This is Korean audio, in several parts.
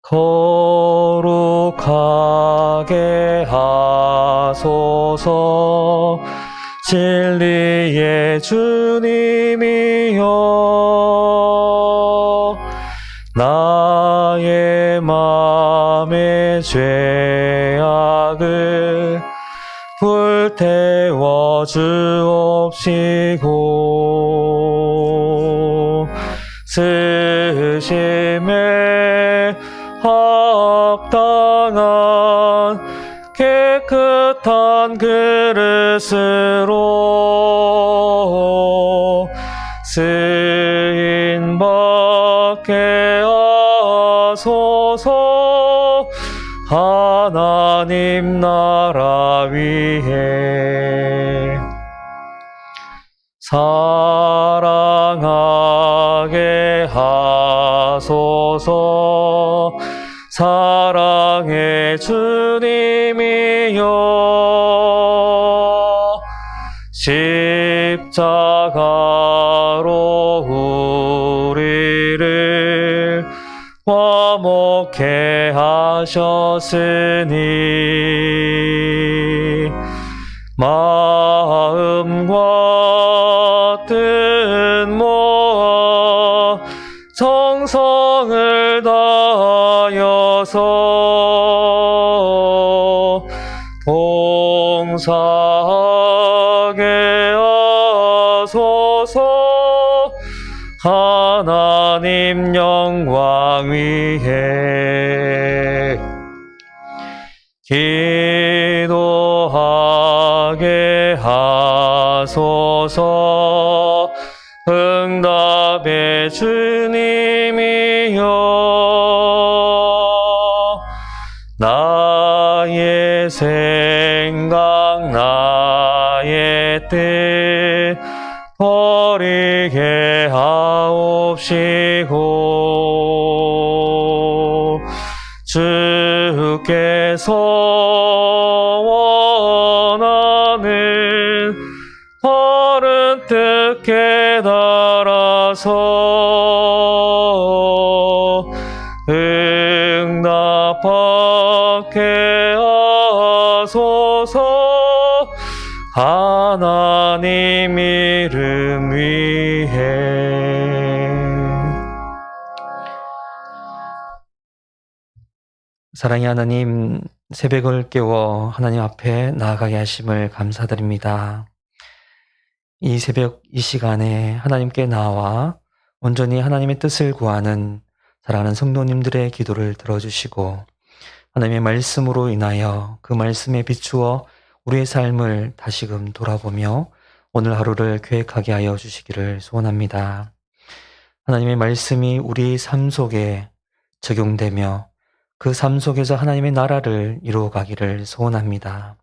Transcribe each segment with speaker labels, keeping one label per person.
Speaker 1: 거룩하게 하소서. 진리의 주님이여, 나의 맘의 죄악을 불태워 주옵시고, 쓰심에 합당한 깨끗한 그릇으로 쓰임받게 하소서. 하나님 나라 위해 사랑하게 하소서. 사랑의 주님이여, 십자가로 우리를 화목케 하셨으니 마음과 뜻 모아 정성을 다하여서 봉사하게 하소서. 하나님 영광 위해 기도하게 하소서. 응답의 주님이여, 나의 생각 나의 뜻 버리게 하옵시고, 주께서 원하는 바른 뜻 깨달아서 응답하게 하소서. 하나님 이름 위해. 사랑의 하나님, 새벽을 깨워 하나님 앞에 나아가게 하심을 감사드립니다. 이 새벽 이 시간에 하나님께 나와 온전히 하나님의 뜻을 구하는 사랑하는 성도님들의 기도를 들어주시고, 하나님의 말씀으로 인하여 그 말씀에 비추어 우리의 삶을 다시금 돌아보며 오늘 하루를 계획하게 하여 주시기를 소원합니다. 하나님의 말씀이 우리 삶 속에 적용되며 그 삶 속에서 하나님의 나라를 이루어가기를 소원합니다.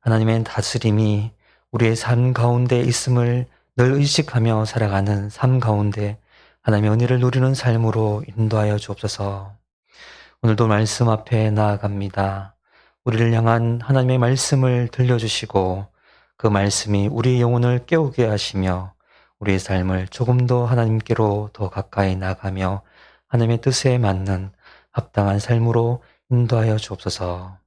Speaker 1: 하나님의 다스림이 우리의 삶 가운데 있음을 늘 의식하며 살아가는 삶 가운데 하나님의 은혜를 누리는 삶으로 인도하여 주옵소서. 오늘도 말씀 앞에 나아갑니다. 우리를 향한 하나님의 말씀을 들려주시고 그 말씀이 우리 영혼을 깨우게 하시며 우리의 삶을 조금 더 하나님께로 더 가까이 나가며 하나님의 뜻에 맞는 합당한 삶으로 인도하여 주옵소서.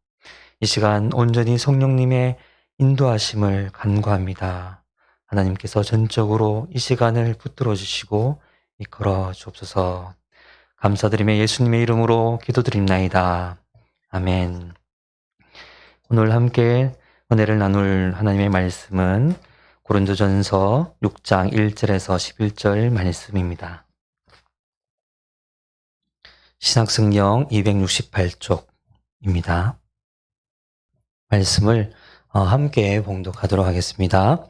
Speaker 1: 이 시간 온전히 성령님의 인도하심을 간구합니다. 하나님께서 전적으로 이 시간을 붙들어 주시고 이끌어 주옵소서. 감사드리며 예수님의 이름으로 기도드립나이다. 아멘. 오늘 함께 은혜를 나눌 하나님의 말씀은 고린도전서 6장 1절에서 11절 말씀입니다. 신약성경 268쪽입니다. 말씀을 함께 봉독하도록 하겠습니다.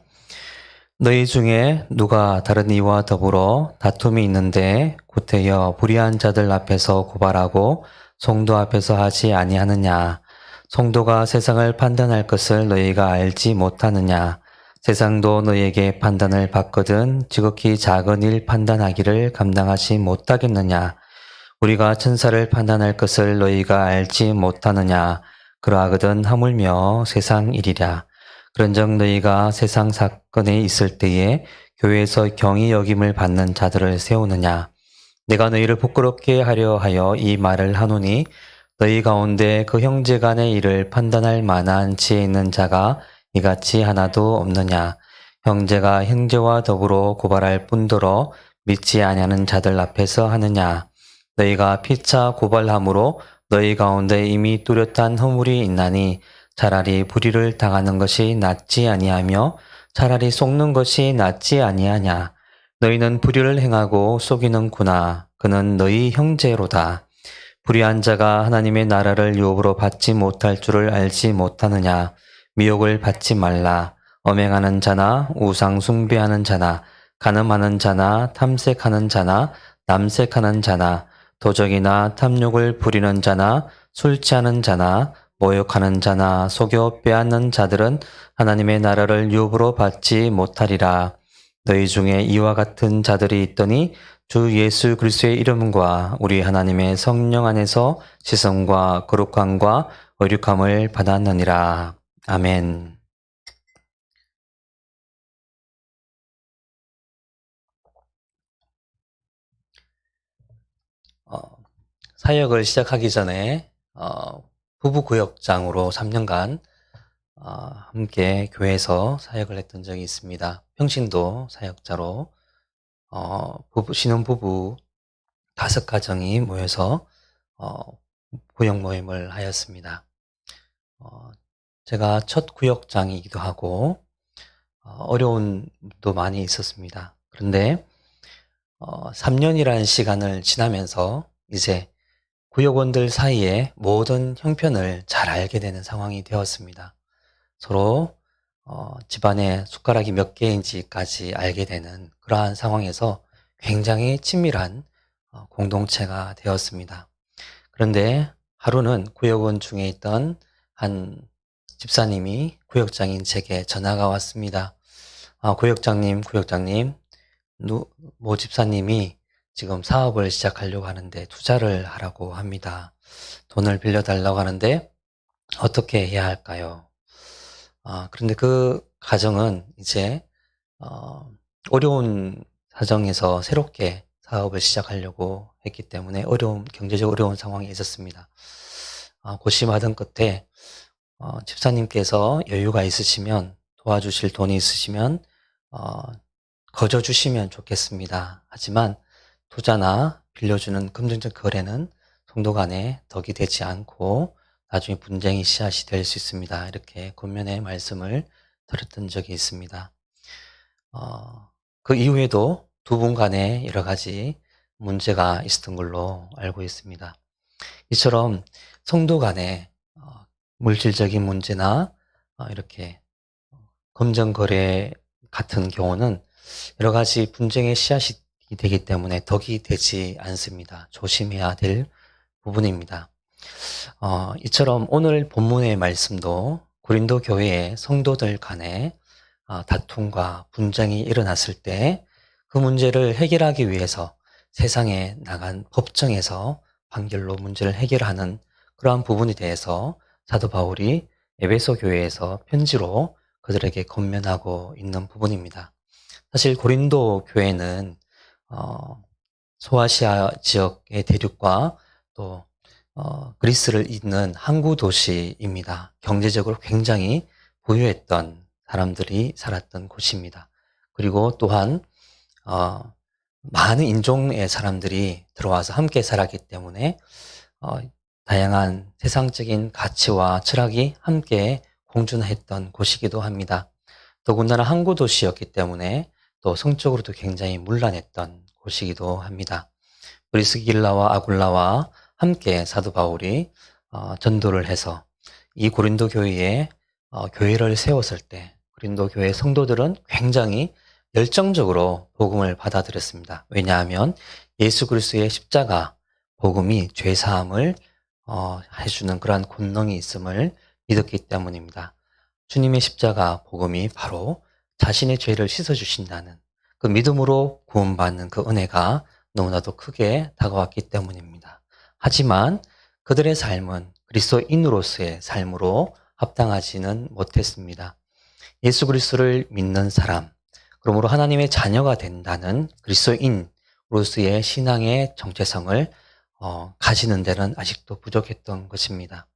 Speaker 1: 너희 중에 누가 다른 이와 더불어 다툼이 있는데 구태여 불의한 자들 앞에서 고발하고 성도 앞에서 하지 아니하느냐? 성도가 세상을 판단할 것을 너희가 알지 못하느냐? 세상도 너희에게 판단을 받거든 지극히 작은 일 판단하기를 감당하지 못하겠느냐? 우리가 천사를 판단할 것을 너희가 알지 못하느냐? 그러하거든 하물며 세상 일이랴. 그런즉 너희가 세상 사건에 있을 때에 교회에서 경히 여김을 받는 자들을 세우느냐? 내가 너희를 부끄럽게 하려 하여 이 말을 하노니 너희 가운데 그 형제 간의 일을 판단할 만한 지혜 있는 자가 이같이 하나도 없느냐. 형제가 형제와 더불어 고발할 뿐더러 믿지 아니하는 자들 앞에서 하느냐. 너희가 피차 고발함으로 너희 가운데 이미 뚜렷한 허물이 있나니 차라리 불의를 당하는 것이 낫지 아니하며 차라리 속는 것이 낫지 아니하냐. 너희는 불의를 행하고 속이는구나. 그는 너희 형제로다. 불의한 자가 하나님의 나라를 유업으로 받지 못할 줄을 알지 못하느냐. 미혹을 받지 말라. 엄행하는 자나 우상 숭배하는 자나 간음하는 자나 탐색하는 자나 남색하는 자나 도적이나 탐욕을 부리는 자나 술 취하는 자나 모욕하는 자나 속여 빼앗는 자들은 하나님의 나라를 유업으로 받지 못하리라. 너희 중에 이와 같은 자들이 있더니 주 예수 그리스도의 이름과 우리 하나님의 성령 안에서 지성과 거룩함과 의륙함을 받았느니라. 아멘. 사역을 시작하기 전에 부부구역장으로 3년간 함께 교회에서 사역을 했던 적이 있습니다. 평신도 사역자로 신혼부부 5가정이 모여서 구역 모임을 하였습니다. 제가 첫 구역장이기도 하고 어려운 일도 많이 있었습니다. 그런데 3년이라는 시간을 지나면서 이제 구역원들 사이에 모든 형편을 잘 알게 되는 상황이 되었습니다. 서로 집안에 숟가락이 몇 개인지까지 알게 되는 그러한 상황에서 굉장히 친밀한 공동체가 되었습니다. 그런데 하루는 구역원 중에 있던 한 집사님이 구역장인 제게 전화가 왔습니다. 구역장님, 모 집사님이 지금 사업을 시작하려고 하는데 투자를 하라고 합니다. 돈을 빌려달라고 하는데 어떻게 해야 할까요? 그런데 그 가정은 이제 어려운 사정에서 새롭게 사업을 시작하려고 했기 때문에 경제적으로 어려운 상황에 있었습니다. 고심하던 끝에 집사님께서 여유가 있으시면 도와주실 돈이 있으시면 거저 주시면 좋겠습니다. 하지만 투자나 빌려주는 금전적 거래는 성도 간에 덕이 되지 않고 나중에 분쟁의 씨앗이 될 수 있습니다. 이렇게 권면의 말씀을 들었던 적이 있습니다. 그 이후에도 두 분 간에 여러 가지 문제가 있었던 걸로 알고 있습니다. 이처럼 성도 간에 물질적인 문제나 이렇게 금전 거래 같은 경우는 여러 가지 분쟁의 씨앗이 되기 때문에 덕이 되지 않습니다. 조심해야 될 부분입니다. 이처럼 오늘 본문의 말씀도 고린도 교회의 성도들 간에 다툼과 분쟁이 일어났을 때 그 문제를 해결하기 위해서 세상에 나간 법정에서 판결로 문제를 해결하는 그러한 부분에 대해서 사도 바울이 에베소 교회에서 편지로 그들에게 권면하고 있는 부분입니다. 사실 고린도 교회는 소아시아 지역의 대륙과 또 그리스를 잇는 항구 도시입니다. 경제적으로 굉장히 부유했던 사람들이 살았던 곳입니다. 그리고 또한 많은 인종의 사람들이 들어와서 함께 살았기 때문에 다양한 세상적인 가치와 철학이 함께 공존했던 곳이기도 합니다. 더군다나 항구 도시였기 때문에 또 성적으로도 굉장히 문란했던 곳이기도 합니다. 브리스길라와 아굴라와 함께 사도 바울이 전도를 해서 이 고린도 교회에 교회를 세웠을 때 고린도 교회 성도들은 굉장히 열정적으로 복음을 받아들였습니다. 왜냐하면 예수 그리스도의 십자가 복음이 죄 사함을 해주는 그러한 권능이 있음을 믿었기 때문입니다. 주님의 십자가 복음이 바로 자신의 죄를 씻어주신다는 그 믿음으로 구원받는 그 은혜가 너무나도 크게 다가왔기 때문입니다. 하지만 그들의 삶은 그리스도인으로서의 삶으로 합당하지는 못했습니다. 예수 그리스도를 믿는 사람, 그러므로 하나님의 자녀가 된다는 그리스도인, 로스의 신앙의 정체성을 가지는 데는 아직도 부족했던 것입니다.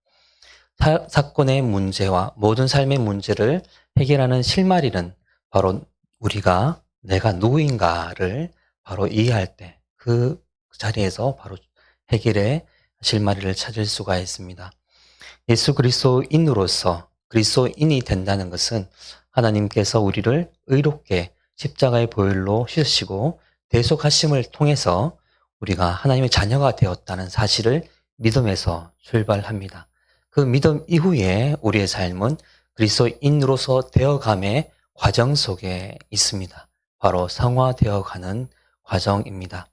Speaker 1: 사건의 문제와 모든 삶의 문제를 해결하는 실마리는 바로 우리가 내가 누구인가를 바로 이해할 때 그 자리에서 바로 해결의 실마리를 찾을 수가 있습니다. 예수 그리스도인으로서 그리스도인이 된다는 것은 하나님께서 우리를 의롭게 십자가의 보혈로 씻으시고 대속하심을 통해서 우리가 하나님의 자녀가 되었다는 사실을 믿음에서 출발합니다. 그 믿음 이후에 우리의 삶은 그리스도인으로서 되어감의 과정 속에 있습니다. 바로 성화되어가는 과정입니다.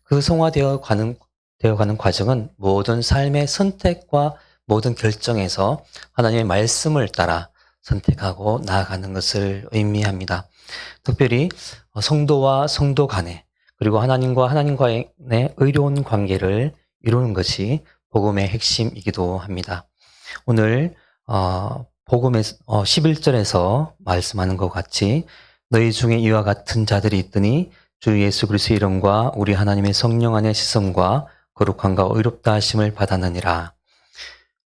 Speaker 1: 그 성화되어가는 과정은 모든 삶의 선택과 모든 결정에서 하나님의 말씀을 따라 선택하고 나아가는 것을 의미합니다. 특별히 성도와 성도 간에 그리고 하나님과 하나님과의 의로운 관계를 이루는 것이 복음의 핵심이기도 합니다. 오늘 복음의 11절에서 말씀하는 것 같이 너희 중에 이와 같은 자들이 있더니 주 예수 그리스도의 이름과 우리 하나님의 성령 안의 씻음과 거룩함과 의롭다 하심을 받았느니라.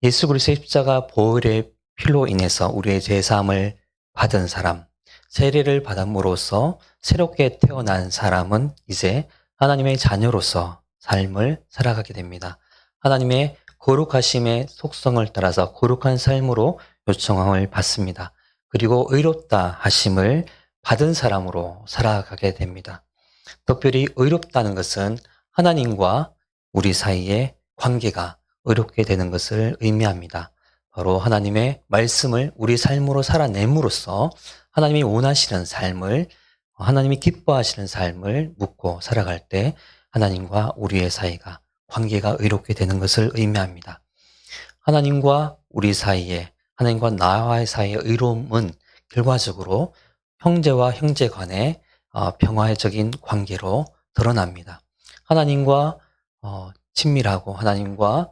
Speaker 1: 예수 그리스도의 십자가 보혈의 피로 인해서 우리의 죄사함을 받은 사람, 세례를 받음으로써 새롭게 태어난 사람은 이제 하나님의 자녀로서 삶을 살아가게 됩니다. 하나님의 거룩하심의 속성을 따라서 거룩한 삶으로 요청함을 받습니다. 그리고 의롭다 하심을 받은 사람으로 살아가게 됩니다. 특별히 의롭다는 것은 하나님과 우리 사이의 관계가 의롭게 되는 것을 의미합니다. 바로 하나님의 말씀을 우리 삶으로 살아냄으로써 하나님이 원하시는 삶을, 하나님이 기뻐하시는 삶을 묻고 살아갈 때 하나님과 우리의 사이가 관계가 의롭게 되는 것을 의미합니다. 하나님과 우리 사이에, 하나님과 나와의 사이의 의로움은 결과적으로 형제와 형제 간의 평화적인 관계로 드러납니다. 하나님과 친밀하고 하나님과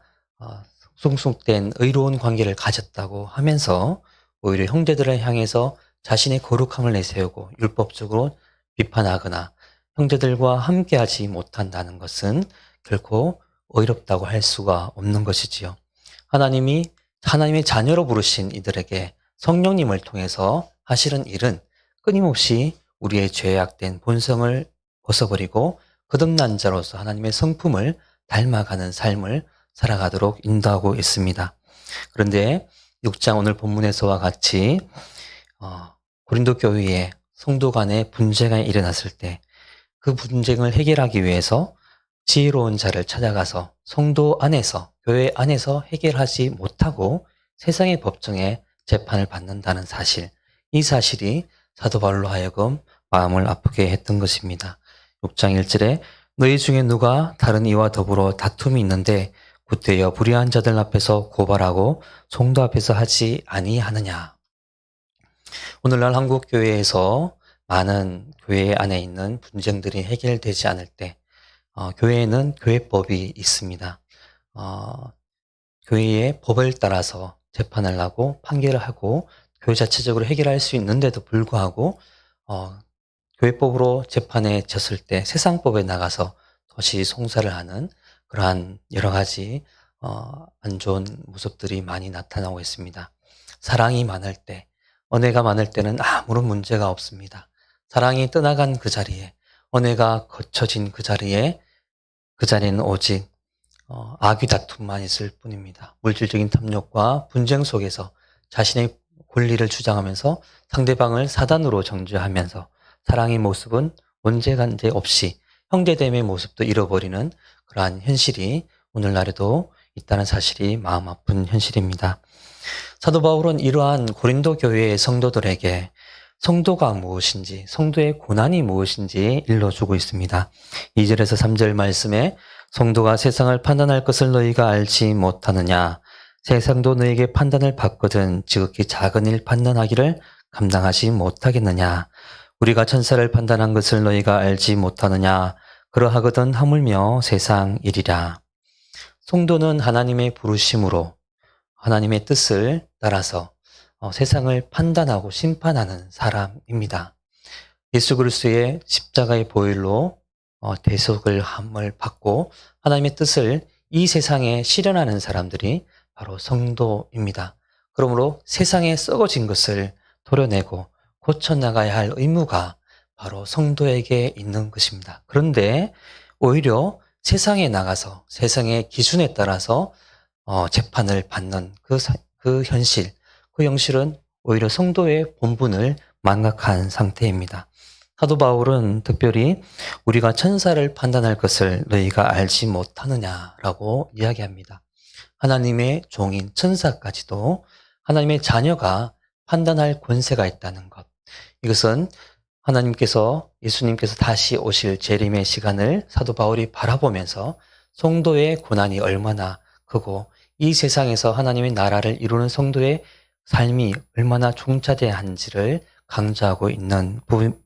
Speaker 1: 숭숭된 의로운 관계를 가졌다고 하면서 오히려 형제들을 향해서 자신의 거룩함을 내세우고 율법적으로 비판하거나 형제들과 함께하지 못한다는 것은 결코 의롭다고 할 수가 없는 것이지요. 하나님의 자녀로 부르신 이들에게 성령님을 통해서 하시는 일은 끊임없이 우리의 죄악된 본성을 벗어버리고 거듭난 자로서 하나님의 성품을 닮아가는 삶을 살아가도록 인도하고 있습니다. 그런데 6장 오늘 본문에서와 같이 고린도 교회에 성도 간의 분쟁이 일어났을 때 그 분쟁을 해결하기 위해서 지혜로운 자를 찾아가서 성도 안에서, 교회 안에서 해결하지 못하고 세상의 법정에 재판을 받는다는 사실, 이 사실이 사도 바울로 하여금 마음을 아프게 했던 것입니다. 6장 1절에 너희 중에 누가 다른 이와 더불어 다툼이 있는데 구태여 불의한 자들 앞에서 고발하고 성도 앞에서 하지 아니하느냐. 오늘날 한국 교회에서 많은 교회 안에 있는 분쟁들이 해결되지 않을 때 교회에는 교회법이 있습니다. 교회의 법을 따라서 재판을 하고 판결을 하고 교회 자체적으로 해결할 수 있는데도 불구하고 교회법으로 재판에 졌을 때 세상법에 나가서 다시 송사를 하는 그러한 여러 가지 안 좋은 모습들이 많이 나타나고 있습니다. 사랑이 많을 때, 은혜가 많을 때는 아무런 문제가 없습니다. 사랑이 떠나간 그 자리에, 은혜가 거쳐진 그 자리에는 오직 악의 다툼만 있을 뿐입니다. 물질적인 탐욕과 분쟁 속에서 자신의 권리를 주장하면서 상대방을 사단으로 정죄하면서 사랑의 모습은 언제간제 없이 형제됨의 모습도 잃어버리는 그러한 현실이 오늘날에도 있다는 사실이 마음 아픈 현실입니다. 사도 바울은 이러한 고린도 교회의 성도들에게 성도가 무엇인지, 성도의 고난이 무엇인지 일러주고 있습니다. 2절에서 3절 말씀에 성도가 세상을 판단할 것을 너희가 알지 못하느냐. 세상도 너희에게 판단을 받거든 지극히 작은 일 판단하기를 감당하지 못하겠느냐. 우리가 천사를 판단한 것을 너희가 알지 못하느냐. 그러하거든 하물며 세상 일이라. 성도는 하나님의 부르심으로 하나님의 뜻을 따라서 세상을 판단하고 심판하는 사람입니다. 예수 그리스도의 십자가의 보혈로 대속을 함을 받고 하나님의 뜻을 이 세상에 실현하는 사람들이 바로 성도입니다. 그러므로 세상에 썩어진 것을 도려내고 고쳐나가야 할 의무가 바로 성도에게 있는 것입니다. 그런데 오히려 세상에 나가서 세상의 기준에 따라서 재판을 받는 그 현실, 그 현실은 오히려 성도의 본분을 망각한 상태입니다. 사도 바울은 특별히 우리가 천사를 판단할 것을 너희가 알지 못하느냐라고 이야기합니다. 하나님의 종인 천사까지도 하나님의 자녀가 판단할 권세가 있다는 것. 이것은 예수님께서 다시 오실 재림의 시간을 사도 바울이 바라보면서 성도의 고난이 얼마나 크고 이 세상에서 하나님의 나라를 이루는 성도의 삶이 얼마나 중차대한지를 강조하고 있는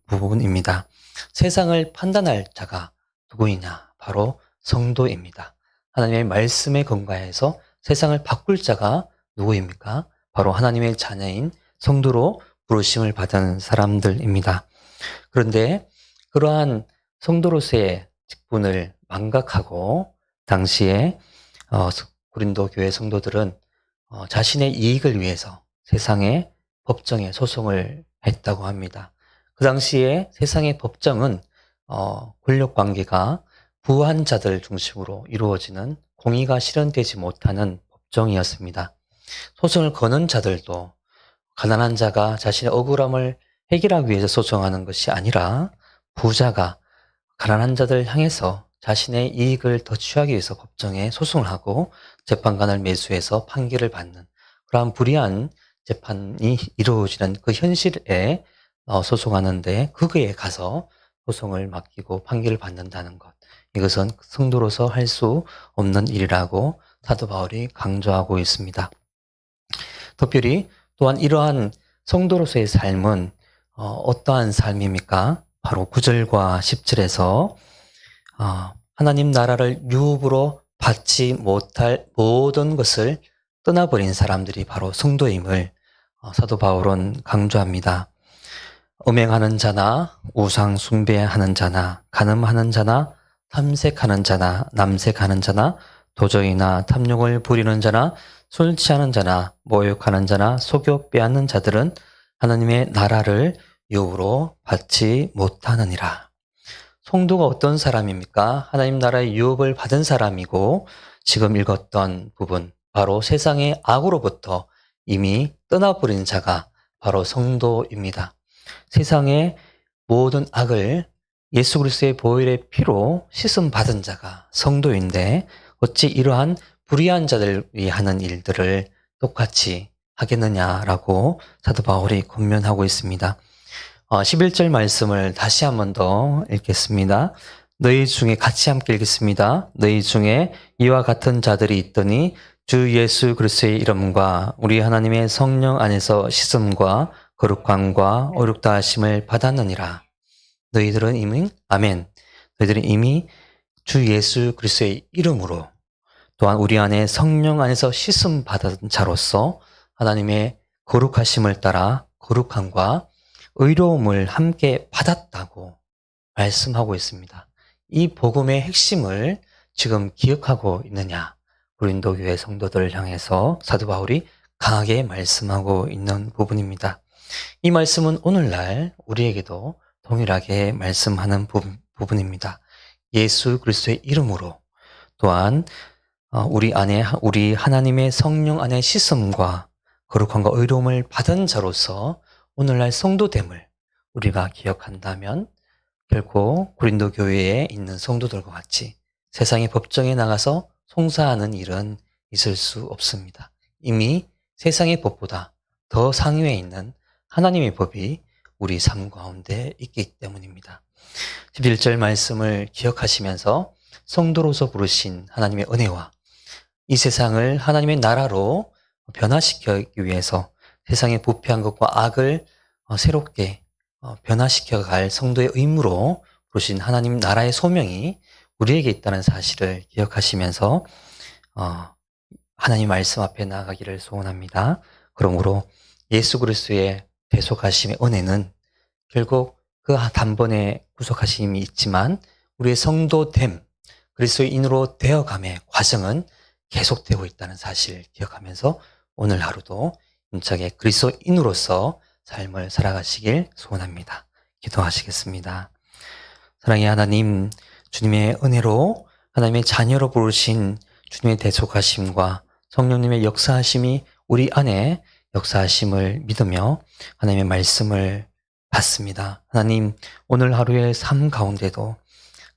Speaker 1: 부분입니다. 세상을 판단할 자가 누구이냐? 바로 성도입니다. 하나님의 말씀에 근거해서 세상을 바꿀 자가 누구입니까? 바로 하나님의 자녀인 성도로 부르심을 받은 사람들입니다. 그런데 그러한 성도로서의 직분을 망각하고 당시에 고린도 교회 성도들은 자신의 이익을 위해서 세상의 법정에 소송을 했다고 합니다. 그 당시에 세상의 법정은 권력 관계가 부한 자들 중심으로 이루어지는 공의가 실현되지 못하는 법정이었습니다. 소송을 거는 자들도 가난한 자가 자신의 억울함을 해결하기 위해서 소송하는 것이 아니라 부자가 가난한 자들 향해서 자신의 이익을 더 취하기 위해서 법정에 소송을 하고 재판관을 매수해서 판결을 받는 그러한 불의한 재판이 이루어지는 그 현실에 소송하는데 거기에 가서 소송을 맡기고 판결을 받는다는 것. 이것은 성도로서 할 수 없는 일이라고 사도 바울이 강조하고 있습니다. 특별히 또한 이러한 성도로서의 삶은 어떠한 삶입니까? 바로 9절과 10절에서 하나님 나라를 유업으로 받지 못할 모든 것을 떠나버린 사람들이 바로 성도임을 사도 바울은 강조합니다. 음행하는 자나 우상 숭배하는 자나 간음하는 자나 탐색하는 자나 남색하는 자나 도적이나 탐욕을 부리는 자나 술 취하는 자나 모욕하는 자나 속여 빼앗는 자들은 하나님의 나라를 유업으로 받지 못하느니라. 성도가 어떤 사람입니까? 하나님 나라의 유업을 받은 사람이고 지금 읽었던 부분 바로 세상의 악으로부터 이미 떠나버린 자가 바로 성도입니다. 세상의 모든 악을 예수 그리스도의 보혈의 피로 씻음 받은 자가 성도인데 어찌 이러한 불의한 자들이 하는 일들을 똑같이 하겠느냐라고 사도 바울이 권면하고 있습니다. 11절 말씀을 다시 한 번 더 읽겠습니다. 너희 중에 같이 함께 읽겠습니다. 너희 중에 이와 같은 자들이 있더니 주 예수 그리스도의 이름과 우리 하나님의 성령 안에서 씻음과 거룩함과 어룩다 하심을 받았느니라. 너희들은 이미 주 예수 그리스도의 이름으로 또한 우리 안에 성령 안에서 씻음 받은 자로서 하나님의 거룩하심을 따라 거룩함과 의로움을 함께 받았다고 말씀하고 있습니다. 이 복음의 핵심을 지금 기억하고 있느냐? 고린도 교회 성도들을 향해서 사도 바울이 강하게 말씀하고 있는 부분입니다. 이 말씀은 오늘날 우리에게도 동일하게 말씀하는 부분입니다. 예수 그리스도의 이름으로 또한 우리 하나님의 성령 안에 씻음과 거룩함과 의로움을 받은 자로서 오늘날 성도됨을 우리가 기억한다면 결코 고린도 교회에 있는 성도들과 같이 세상의 법정에 나가서 송사하는 일은 있을 수 없습니다. 이미 세상의 법보다 더 상위에 있는 하나님의 법이 우리 삶 가운데 있기 때문입니다. 11절 말씀을 기억하시면서 성도로서 부르신 하나님의 은혜와 이 세상을 하나님의 나라로 변화시키기 위해서 세상의 부패한 것과 악을 새롭게 변화시켜갈 성도의 의무로 부르신 하나님 나라의 소명이 우리에게 있다는 사실을 기억하시면서 하나님 말씀 앞에 나아가기를 소원합니다. 그러므로 예수 그리스도의 대속하심의 은혜는 결국 그 단번에 구속하심이 있지만 우리의 성도됨, 그리스도인으로 되어감의 과정은 계속되고 있다는 사실 기억하면서 오늘 하루도 힘차게 그리스도인으로서 삶을 살아가시길 소원합니다. 기도하시겠습니다. 사랑의 하나님, 주님의 은혜로 하나님의 자녀로 부르신 주님의 대속하심과 성령님의 역사하심이 우리 안에 역사하심을 믿으며 하나님의 말씀을 받습니다. 하나님, 오늘 하루의 삶 가운데도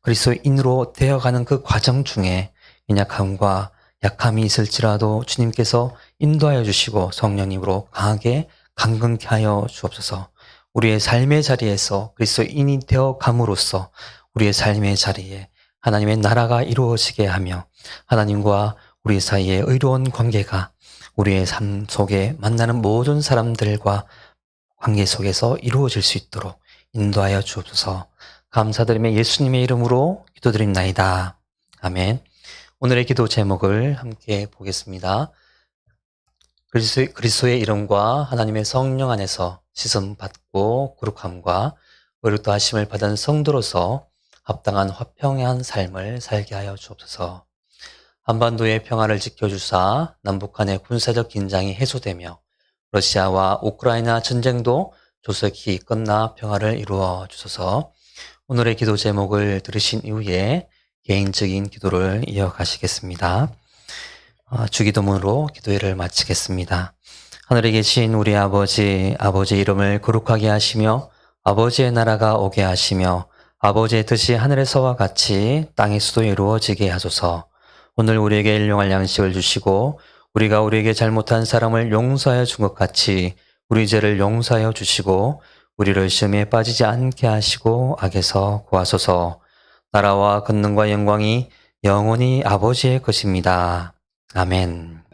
Speaker 1: 그리스도인으로 되어가는 그 과정 중에 연약함과 약함이 있을지라도 주님께서 인도하여 주시고 성령님으로 강하게 강건케 하여 주옵소서. 우리의 삶의 자리에서 그리스도인이 되어감으로써 우리의 삶의 자리에 하나님의 나라가 이루어지게 하며 하나님과 우리 사이의 의로운 관계가 우리의 삶 속에 만나는 모든 사람들과 관계 속에서 이루어질 수 있도록 인도하여 주옵소서. 감사드리며 예수님의 이름으로 기도드립나이다. 아멘. 오늘의 기도 제목을 함께 보겠습니다. 그리스도의 이름과 하나님의 성령 안에서 씻음받고 거룩함과 의롭다 하심을 받은 성도로서 합당한 화평한 삶을 살게 하여 주옵소서. 한반도의 평화를 지켜주사 남북한의 군사적 긴장이 해소되며 러시아와 우크라이나 전쟁도 조속히 끝나 평화를 이루어 주소서. 오늘의 기도 제목을 들으신 이후에 개인적인 기도를 이어가시겠습니다. 주기도문으로 기도회를 마치겠습니다. 하늘에 계신 우리 아버지, 아버지의 이름을 거룩하게 하시며 아버지의 나라가 오게 하시며 아버지의 뜻이 하늘에서와 같이 땅에서도 이루어지게 하소서. 오늘 우리에게 일용할 양식을 주시고 우리가 우리에게 잘못한 사람을 용서하여 준 것 같이 우리 죄를 용서하여 주시고 우리를 시험에 빠지지 않게 하시고 악에서 구하소서. 나라와 권능과 영광이 영원히 아버지의 것입니다. 아멘.